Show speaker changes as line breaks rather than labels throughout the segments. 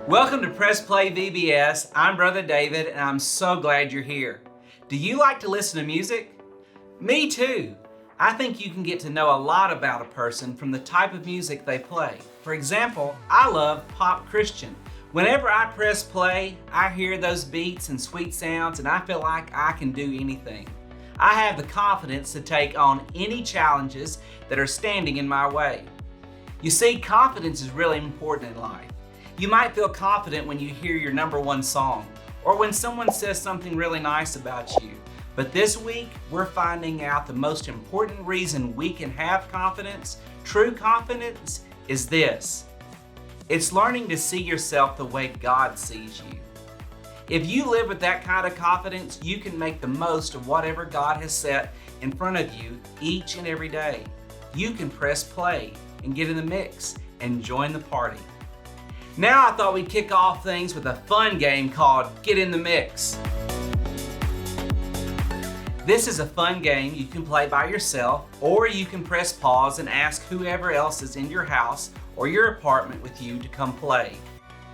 Welcome to Press Play VBS. I'm Brother David, and I'm so glad you're here. Do you like to listen to music? Me too. I think you can get to know a lot about a person from the type of music they play. For example, I love pop Christian. Whenever I press play, I hear those beats and sweet sounds, and I feel like I can do anything. I have the confidence to take on any challenges that are standing in my way. You see, confidence is really important in life. You might feel confident when you hear your number one song, or when someone says something really nice about you. But this week, we're finding out the most important reason we can have confidence, true confidence, is this. It's learning to see yourself the way God sees you. If you live with that kind of confidence, you can make the most of whatever God has set in front of you each and every day. You can press play and get in the mix and join the party. Now I thought we'd kick off things with a fun game called Get in the Mix. This is a fun game you can play by yourself, or you can press pause and ask whoever else is in your house or your apartment with you to come play.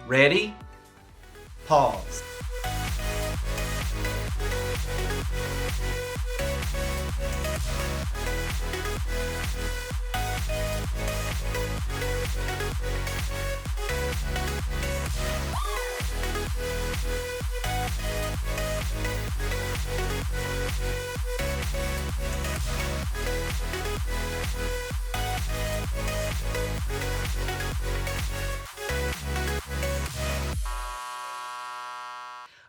Ready? Pause.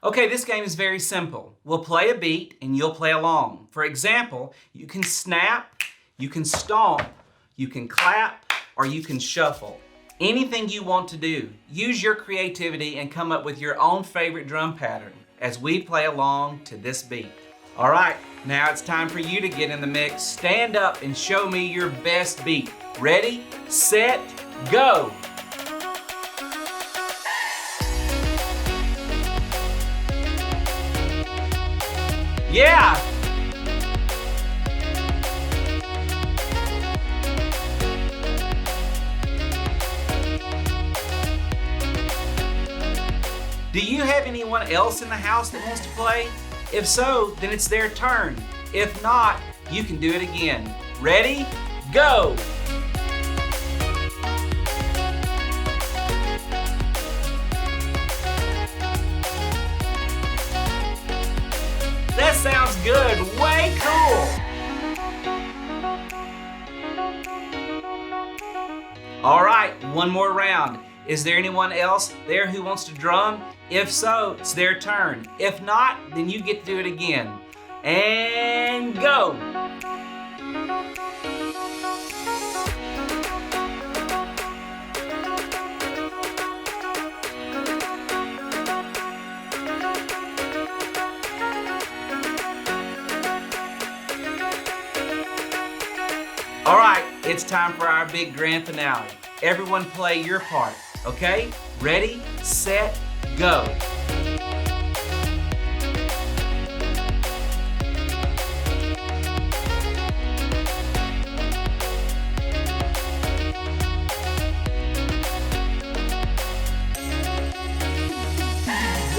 Okay, this game is very simple. We'll play a beat and you'll play along. For example, you can snap, you can stomp, you can clap, or you can shuffle. Anything you want to do. Use your creativity and come up with your own favorite drum pattern as we play along to this beat. All right, now it's time for you to get in the mix. Stand up and show me your best beat. Ready, set, go! Yeah! Do you have anyone else in the house that wants to play? If so, then it's their turn. If not, you can do it again. Ready? Go! That sounds good. Way cool. All right, one more round. Is there anyone else there who wants to drum? If so, it's their turn. If not, then you get to do it again. And go. All right, it's time for our big grand finale. Everyone play your part, okay? Ready, set, go.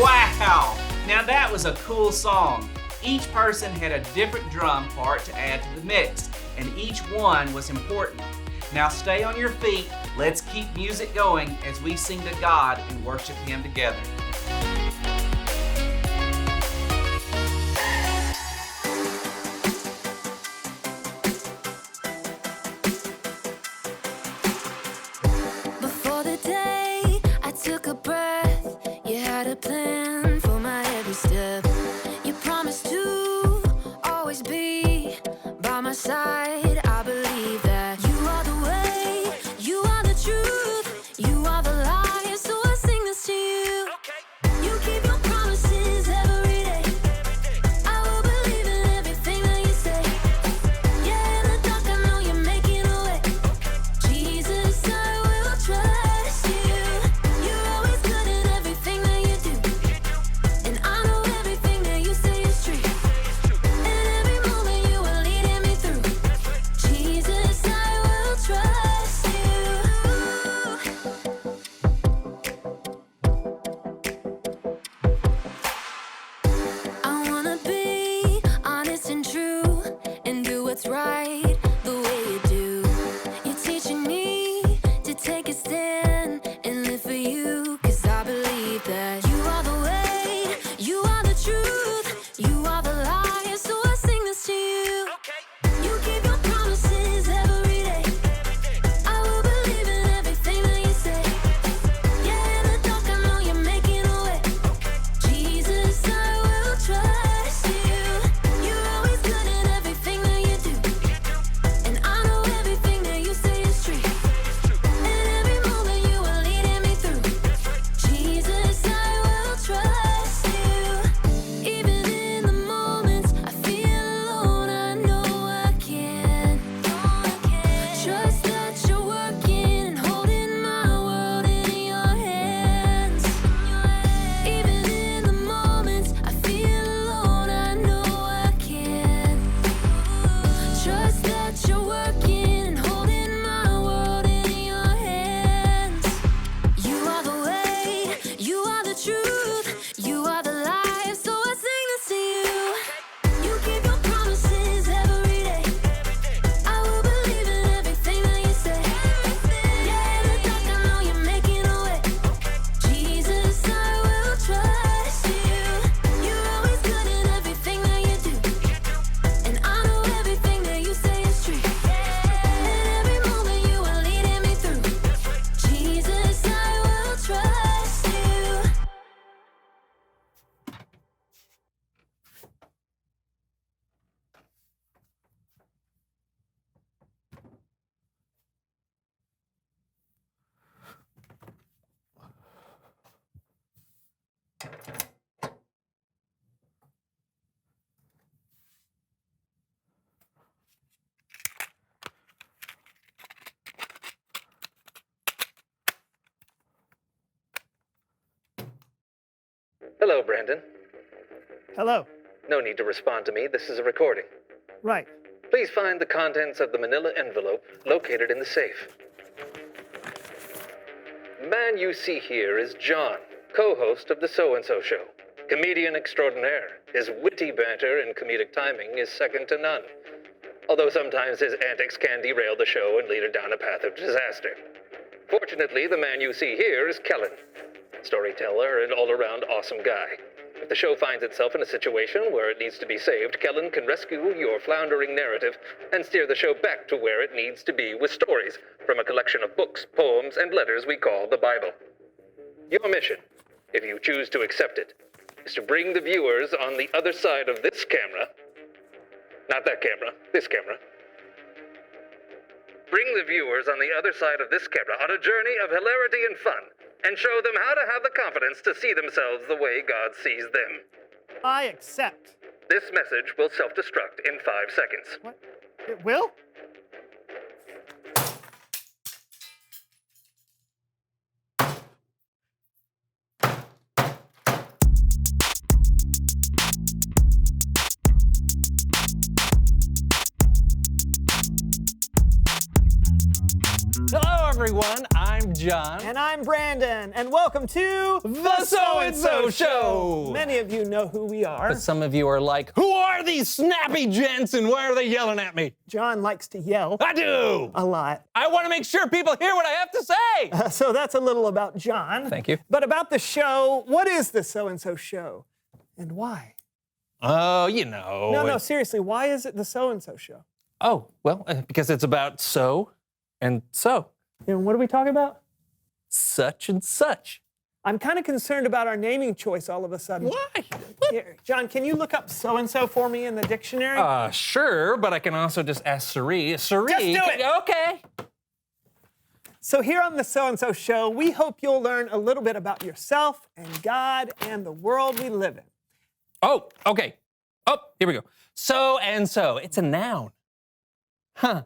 Wow! Now that was a cool song. Each person had a different drum part to add to the mix, and each one was important. Now stay on your feet. Let's keep music going as we sing to God and worship Him together.
Before the day I took a breath, you had a plan for my every step. You promised to always be by my side. I believe that you are the way, you are the truth, you are the light, so I sing this to you. You keep your promises every day. I will believe in everything that you say. Yeah, in the dark I know you're making a way. Jesus, I will trust you. You're always good at everything that you do, and I know everything that you say is true. And every moment you are leading me through.
Hello, Brandon.
Hello.
No need to respond to me. This is a recording.
Right.
Please find the contents of the manila envelope located in the safe. The man you see here is John, co-host of the So-and-So Show. Comedian extraordinaire. His witty banter and comedic timing is second to none. Although sometimes his antics can derail the show and lead it down a path of disaster. Fortunately, the man you see here is Kellen. Storyteller and all-around awesome guy. If the show finds itself in a situation where it needs to be saved, Kellen can rescue your floundering narrative and steer the show back to where it needs to be with stories from a collection of books, poems, and letters we call the Bible. Your mission, if you choose to accept it, is to bring the viewers on the other side of this camera, not that camera, this camera, bring the viewers on the other side of this camera on a journey of hilarity and fun, and show them how to have the confidence to see themselves the way God sees them.
I accept.
This message will self-destruct in 5 seconds.
What? It will?
Hello, everyone. I'm John.
And I'm Brandon, and welcome to
The So-and-So Show.
Many of you know who we are.
But some of you are like, who are these snappy gents and why are they yelling at me?
John likes to yell
I do.
a lot.
I want to make sure people hear what I have to say.
So that's a little about John.
Thank you.
But about the show, what is the So-and-So Show? And why?
Oh, you know.
No, seriously, why is it the So-and-So Show?
Oh, well, because it's about so and so.
And what are we talking about?
Such and such.
I'm kind of concerned about our naming choice all of a sudden.
Why?
Here, John, can you look up so-and-so for me in the dictionary?
Sure, but I can also just ask Siri. Siri.
Just do it.
Okay.
So here on the So-and-So Show, we hope you'll learn a little bit about yourself and God and the world we live in.
Oh, okay. Oh, here we go. So and so. It's a noun. Huh.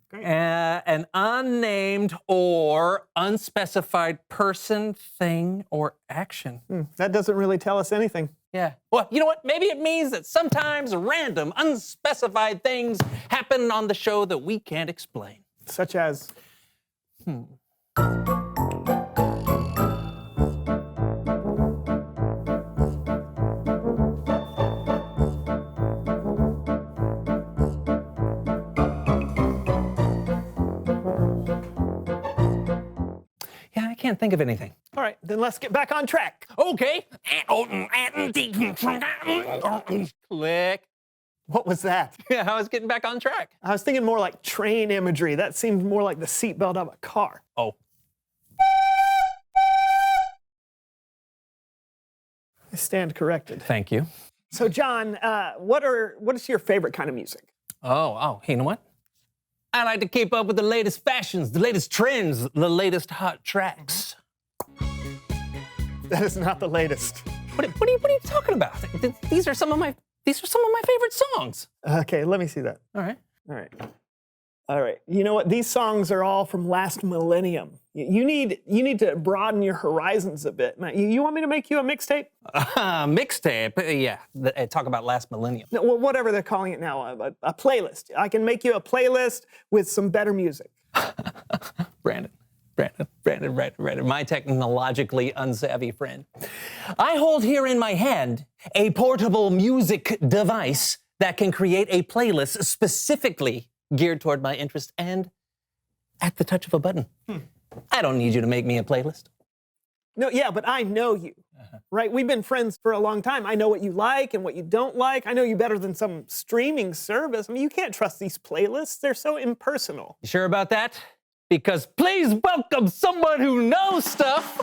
Great.
An unnamed or unspecified person, thing, or action.
That doesn't really tell us anything.
Yeah. Well, you know what? Maybe it means that sometimes random, unspecified things happen on the show that we can't explain.
Such as?
Yeah, I can't think of anything.
All right, then let's get back on track.
Okay. Click.
What was that?
Yeah, I was getting back on track.
I was thinking more like train imagery. That seemed more like the seatbelt of a car.
Oh.
I stand corrected.
Thank you.
So, John, what is your favorite kind of music?
Oh, you know what? I like to keep up with the latest fashions, the latest trends, the latest hot tracks.
That is not the latest.
What are you talking about? These are some of my favorite songs.
Okay, let me see that.
All right.
All right. You know what? These songs are all from last millennium. You need to broaden your horizons a bit. Now, you want me to make you a mixtape?
Mixtape, yeah. Talk about last millennium.
No, well, whatever they're calling it now, a playlist. I can make you a playlist with some better music.
Brandon, my technologically unsavvy friend. I hold here in my hand a portable music device that can create a playlist specifically geared toward my interest and at the touch of a button. I don't need you to make me a playlist.
No, yeah, but I know you, right? We've been friends for a long time. I know what you like and what you don't like. I know you better than some streaming service. I mean, you can't trust these playlists. They're so impersonal.
You sure about that? Because please welcome someone who knows stuff.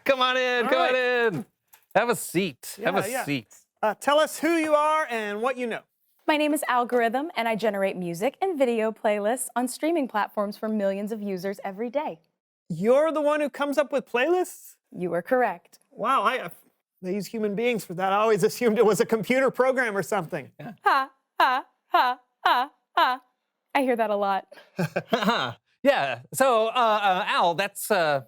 Come on in. Have a seat. Have a seat.
Tell us who you are and what you know.
My name is Algorithm, and I generate music and video playlists on streaming platforms for millions of users every day.
You're the one who comes up with playlists?
You are correct.
Wow, they use human beings for that. I always assumed it was a computer program or something.
Ha, ha, ha, ha, ha. I hear that a lot.
Yeah. So, Al, that's an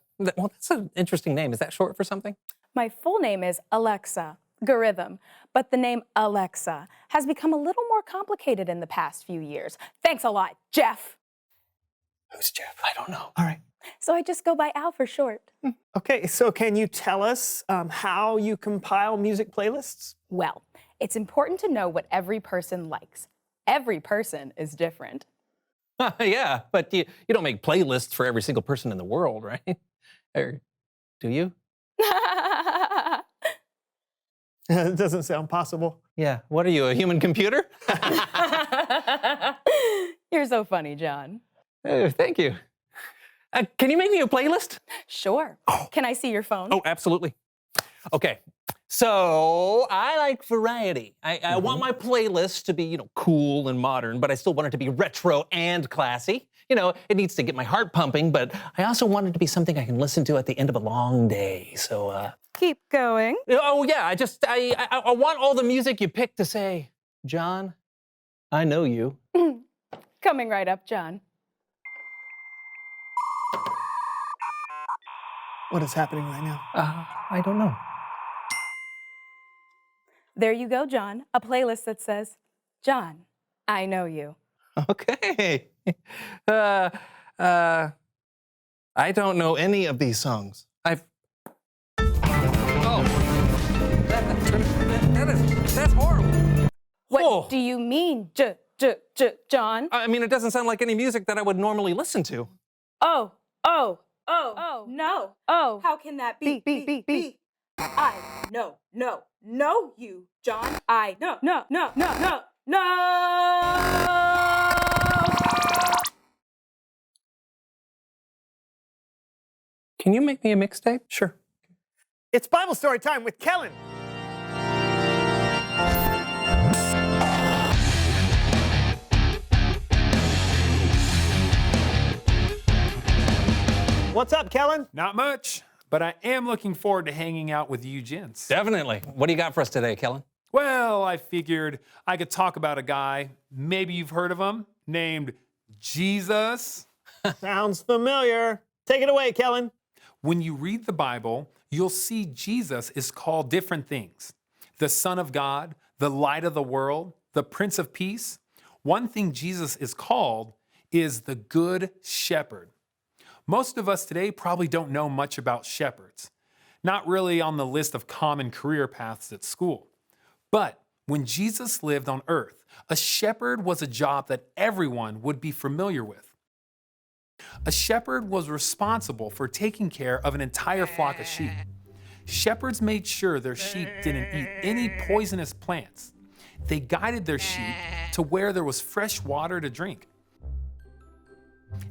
interesting name. Is that short for something?
My full name is Alexa Garitham, but the name Alexa has become a little more complicated in the past few years. Thanks a lot, Jeff.
Who's Jeff? I don't know. All right.
So I just go by Al for short.
Okay, so can you tell us how you compile music playlists?
Well, it's important to know what every person likes. Every person is different.
Yeah, but you don't make playlists for every single person in the world, right? Or do you?
It doesn't sound possible.
Yeah. What are you, a human computer?
You're so funny, John.
Oh, thank you. Can you make me a playlist?
Sure. Can I see your phone?
Oh, absolutely. Okay. So I like variety. I want my playlist to be, cool and modern, but I still want it to be retro and classy. It needs to get my heart pumping, but I also want it to be something I can listen to at the end of a long day. So,
Keep going.
oh yeah, I want all the music you pick to say, John, I know you.
Coming right up, John.
What is happening right now?
I don't know.
There you go, John. A playlist that says, John, I know you.
Okay. I don't know any of these songs. That's horrible.
What do you mean, John?
I mean, it doesn't sound like any music that I would normally listen to.
Oh, no. Oh. How can that be? I know you, John. I no.
Can you make me a mixtape?
Sure. It's Bible story time with Kellen. What's up, Kellen?
Not much, but I am looking forward to hanging out with you gents.
Definitely. What do you got for us today, Kellen?
Well, I figured I could talk about a guy, maybe you've heard of him, named Jesus.
Sounds familiar. Take it away, Kellen.
When you read the Bible, you'll see Jesus is called different things. The Son of God, the Light of the World, the Prince of Peace. One thing Jesus is called is the Good Shepherd. Most of us today probably don't know much about shepherds. Not really on the list of common career paths at school. But when Jesus lived on earth, a shepherd was a job that everyone would be familiar with. A shepherd was responsible for taking care of an entire flock of sheep. Shepherds made sure their sheep didn't eat any poisonous plants. They guided their sheep to where there was fresh water to drink.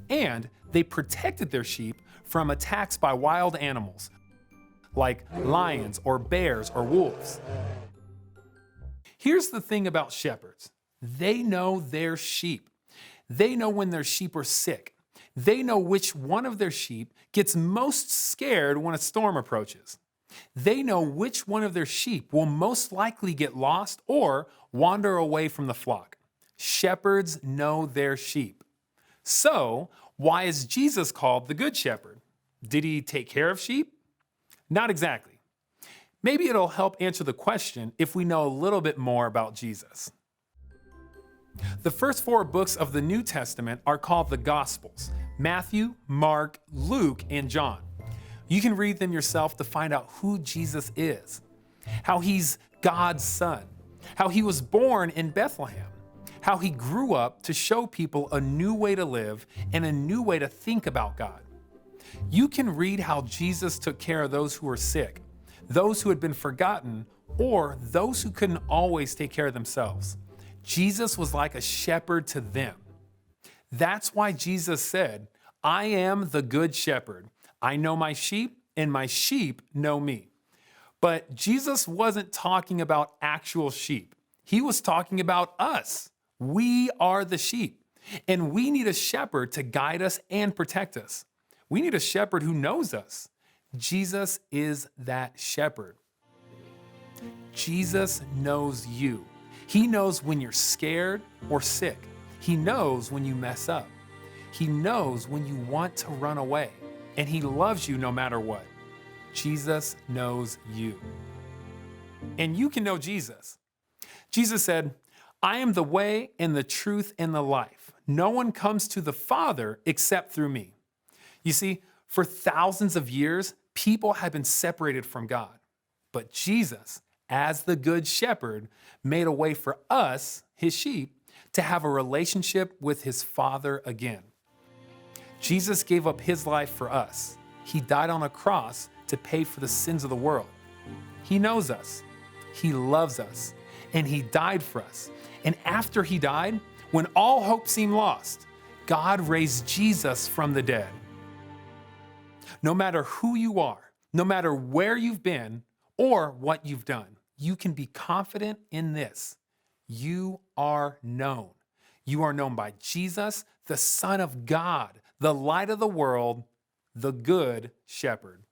And they protected their sheep from attacks by wild animals, like lions or bears or wolves. Here's the thing about shepherds. They know their sheep. They know when their sheep are sick. They know which one of their sheep gets most scared when a storm approaches. They know which one of their sheep will most likely get lost or wander away from the flock. Shepherds know their sheep. So, why is Jesus called the Good Shepherd? Did he take care of sheep? Not exactly. Maybe it'll help answer the question if we know a little bit more about Jesus. The first 4 books of the New Testament are called the Gospels: Matthew, Mark, Luke, and John. You can read them yourself to find out who Jesus is, how he's God's son, how he was born in Bethlehem, how he grew up to show people a new way to live and a new way to think about God. You can read how Jesus took care of those who were sick, those who had been forgotten, or those who couldn't always take care of themselves. Jesus was like a shepherd to them. That's why Jesus said, "I am the good shepherd. I know my sheep, and my sheep know me." But Jesus wasn't talking about actual sheep. He was talking about us. We are the sheep, and we need a shepherd to guide us and protect us. We need a shepherd who knows us. Jesus is that shepherd. Jesus knows you. He knows when you're scared or sick. He knows when you mess up. He knows when you want to run away. And he loves you no matter what. Jesus knows you. And you can know Jesus. Jesus said, I am the way and the truth and the life. No one comes to the Father except through me. You see, for thousands of years, people have been separated from God. But Jesus, as the Good Shepherd, made a way for us, his sheep, to have a relationship with his Father again. Jesus gave up his life for us. He died on a cross to pay for the sins of the world. He knows us. He loves us. And he died for us. And after he died, when all hope seemed lost, God raised Jesus from the dead. No matter who you are, no matter where you've been or what you've done, you can be confident in this. You are known. You are known by Jesus, the Son of God, the light of the world, the Good Shepherd.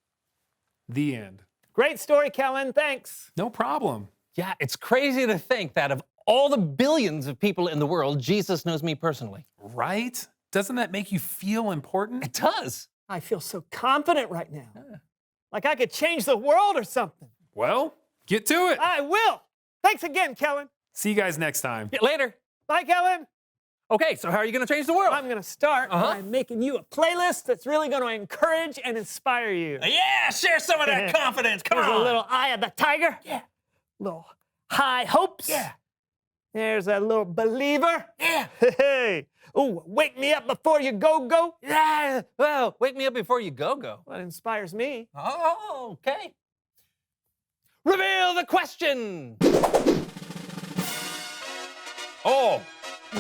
The end.
Great story, Kellen. Thanks.
No problem.
Yeah, it's crazy to think that of all the billions of people in the world, Jesus knows me personally.
Right? Doesn't that make you feel important?
It does.
I feel so confident right now. Like I could change the world or something.
Well, get to it.
I will. Thanks again, Kellen.
See you guys next time.
Yeah, later.
Bye, Kellen.
Okay, so how are you going to change the world?
I'm going to start by making you a playlist that's really going to encourage and inspire you.
Yeah, share some of that confidence. Come
There's
on.
a little Eye of the Tiger. Yeah. Little High Hopes.
Yeah.
There's a little Believer.
Yeah.
Hey. Ooh, Wake Me Up Before You Go Go.
Yeah. Well, wake me up before you go.
That inspires me.
Oh, okay. Reveal the question. Oh.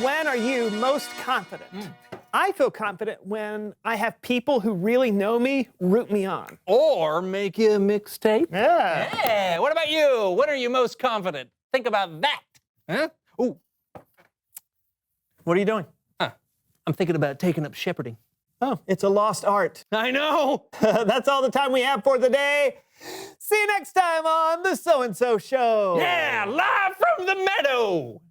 When are you most confident? I feel confident when I have people who really know me root me on.
Or make you a mixtape.
Yeah.
Yeah. What about you? When are you most confident? Think about that. Huh? Ooh.
What are you doing?
I'm thinking about taking up shepherding.
Oh, it's a lost art.
I know.
That's all the time we have for the day. See you next time on The So-and-So Show.
Yeah, live from the meadow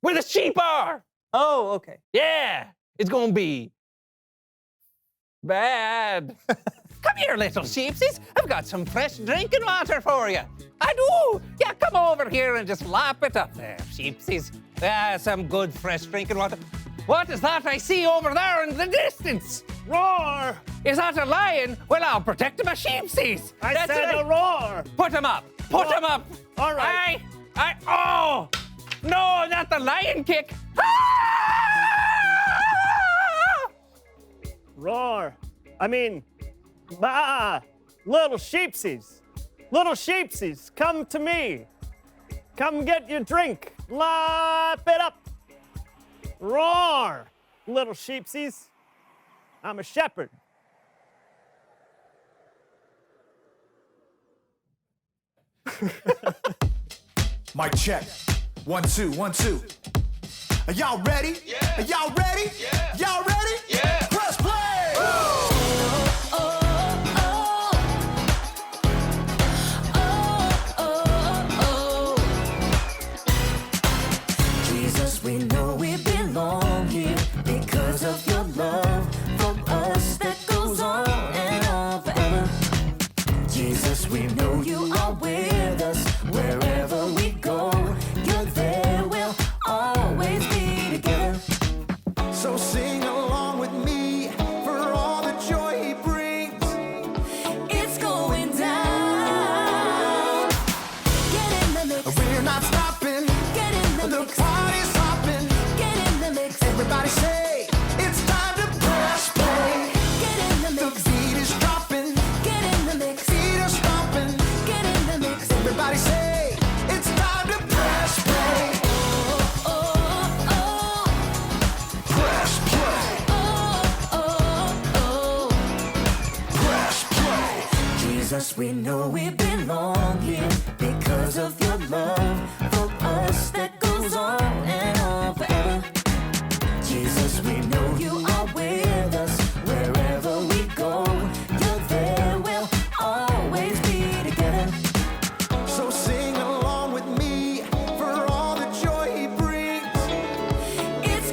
where the sheep are.
Oh, okay.
Yeah, it's gonna be bad. Come here, little sheepsies. I've got some fresh drinking water for you. I do. Yeah, come over here and just lap it up there, sheepsies. Some good fresh drinking water. What is that I see over there in the distance?
Roar!
Is that a lion? Well, I'll protect my sheepsies.
I
That's
said
it.
a roar.
Put him up. Put him up.
All right.
Oh! No, not the lion kick.
Roar. I mean, bah! Little sheepsies. Little sheepsies, come to me. Come get your drink. Lap it up. Roar, little sheepsies. I'm a shepherd.
Mic check. 1, 2, 1, 2. Are y'all ready? Yeah. Are y'all ready? Yeah. Y'all ready? Yeah. Press play.
Jesus, we know we belong here because of your love for us that goes on and on forever. Jesus, we know you are with us wherever we go. You're there, we'll always be together.
So sing along with me for all the joy he brings.
It's going down. Get in the mix.
We're not stopping.
Get in the
The
mix.
party's hopping.
Get in the mix.
Everybody say it's time to press play.
Get in the
The
mix.
beat is dropping.
Get in the mix.
Feet are stomping.
Get in the mix.
Everybody say it's time to press play.
Oh, oh, oh.
Press play.
Oh, oh, oh.
Press play.
Jesus, we know we belong here because of your love for us that goes on and on forever. Jesus, we know you are with us wherever we go. You're there, we'll always be together.
So sing along with me for all the joy he brings.
It's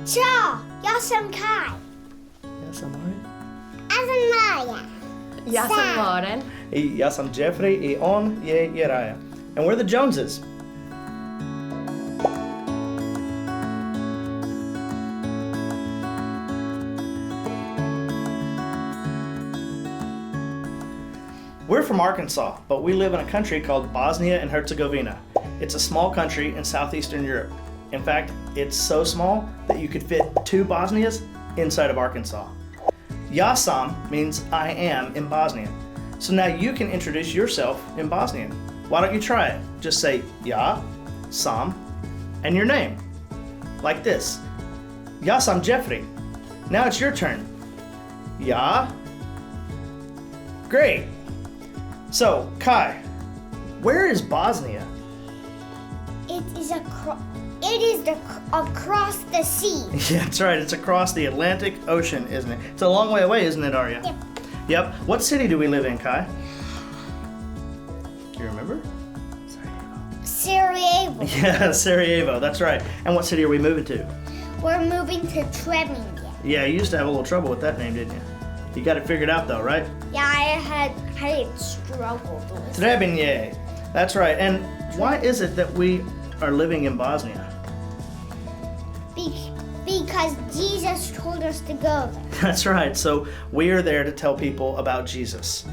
Ciao, jag som Kai.
Jag som Mari.
Jag som Maja.
Jag som Maren.
Jag som Jeffrey. On, Jeraya. And we're the Joneses. We're from Arkansas, but we live in a country called Bosnia and Herzegovina. It's a small country in southeastern Europe. In fact, it's so small that you could fit 2 Bosnias inside of Arkansas. Ja sam means I am in Bosnian. So now you can introduce yourself in Bosnian. Why don't you try it? Just say ja, sam, and your name. Like this. Ja sam Jeffrey. Now it's your turn. Ja. Great. So, Kai, where is Bosnia?
It is across the sea.
Yeah, that's right. It's across the Atlantic Ocean, isn't it? It's a long way away, isn't it, Arya?
Yep.
Yep. What city do we live in, Kai? Do you remember?
Sarajevo.
Yeah, Sarajevo. That's right. And what city are we moving to?
We're moving to Treblinka.
Yeah, you used to have a little trouble with that name, didn't you? You got it figured out, though, right?
Yeah, I had struggled with it.
Treblinka. That's right. And why is it that we are living in Bosnia?
Because Jesus told us to go there.
That's right. So we are there to tell people about Jesus.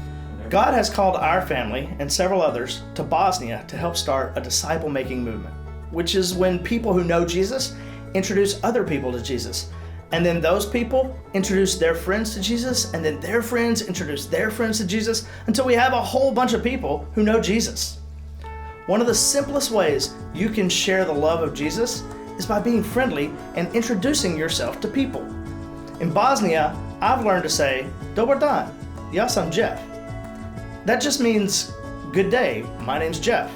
God has called our family and several others to Bosnia to help start a disciple-making movement, which is when people who know Jesus introduce other people to Jesus. And then those people introduce their friends to Jesus, and then their friends introduce their friends to Jesus, until we have a whole bunch of people who know Jesus. One of the simplest ways you can share the love of Jesus is by being friendly and introducing yourself to people. In Bosnia, I've learned to say, Dobar dan, ja sam Jeff. That just means, good day, my name's Jeff.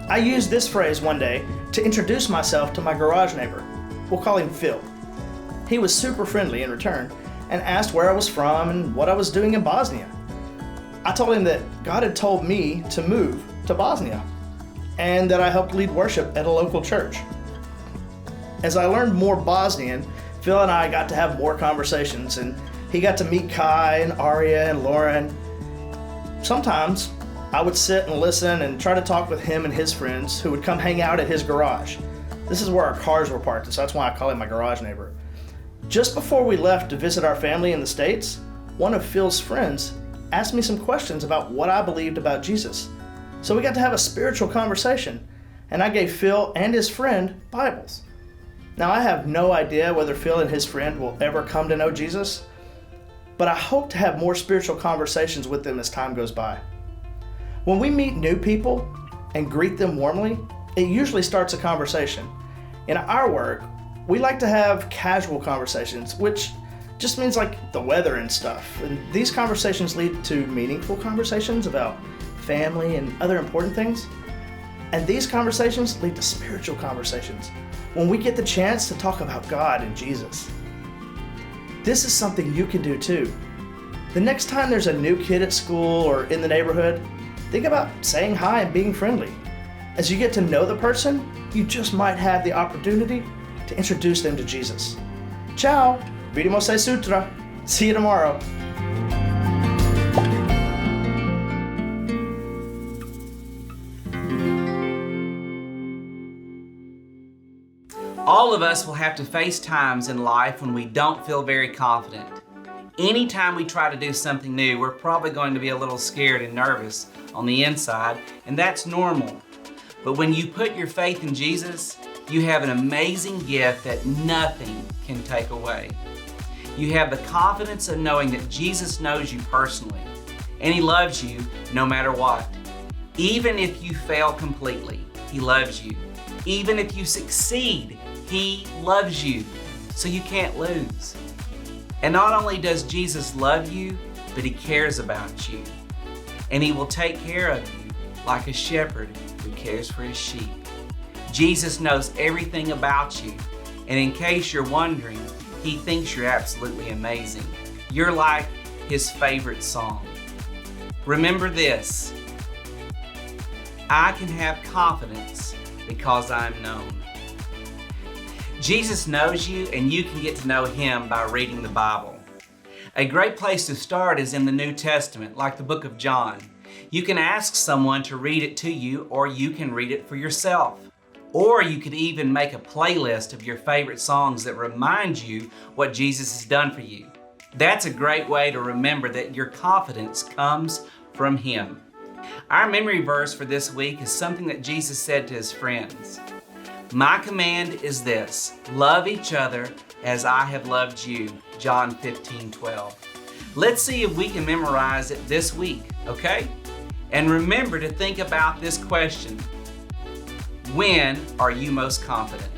I used this phrase one day to introduce myself to my garage neighbor. We'll call him Phil. He was super friendly in return and asked where I was from and what I was doing in Bosnia. I told him that God had told me to move to Bosnia and that I helped lead worship at a local church. As I learned more Bosnian, Phil and I got to have more conversations, and he got to meet Kai and Arya and Lauren. Sometimes I would sit and listen and try to talk with him and his friends who would come hang out at his garage. This is where our cars were parked, and so that's why I call him my garage neighbor. Just before we left to visit our family in the States, one of Phil's friends asked me some questions about what I believed about Jesus. So we got to have a spiritual conversation, and I gave Phil and his friend Bibles. Now, I have no idea whether Phil and his friend will ever come to know Jesus, but I hope to have more spiritual conversations with them as time goes by. When we meet new people and greet them warmly, it usually starts a conversation. In our work, we like to have casual conversations, which just means like the weather and stuff. And these conversations lead to meaningful conversations about family and other important things. And these conversations lead to spiritual conversations when we get the chance to talk about God and Jesus. This is something you can do too. The next time there's a new kid at school or in the neighborhood, think about saying hi and being friendly. As you get to know the person, you just might have the opportunity to introduce them to Jesus. Ciao, vidimo se sutra. See you tomorrow.
All of us will have to face times in life when we don't feel very confident. Anytime we try to do something new, we're probably going to be a little scared and nervous on the inside, and that's normal. But when you put your faith in Jesus, you have an amazing gift that nothing can take away. You have the confidence of knowing that Jesus knows you personally, and He loves you no matter what. Even if you fail completely, He loves you. Even if you succeed, He loves you, so you can't lose. And not only does Jesus love you, but He cares about you. And He will take care of you like a shepherd who cares for his sheep. Jesus knows everything about you, and in case you're wondering, He thinks you're absolutely amazing. You're like His favorite song. Remember this: I can have confidence because I'm known. Jesus knows you, and you can get to know Him by reading the Bible. A great place to start is in the New Testament, like the book of John. You can ask someone to read it to you, or you can read it for yourself. Or you could even make a playlist of your favorite songs that remind you what Jesus has done for you. That's a great way to remember that your confidence comes from Him. Our memory verse for this week is something that Jesus said to His friends. My command is this, love each other as I have loved you, John 15:12. Let's see if we can memorize it this week, okay? And remember to think about this question. When are you most confident?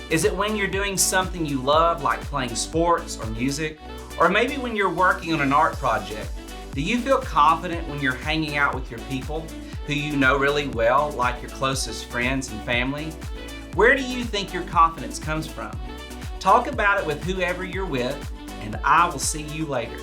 Is it when you're doing something you love, like playing sports or music? Or maybe when you're working on an art project? Do you feel confident when you're hanging out with your people who you know really well, like your closest friends and family? Where do you think your confidence comes from? Talk about it with whoever you're with, and I will see you later.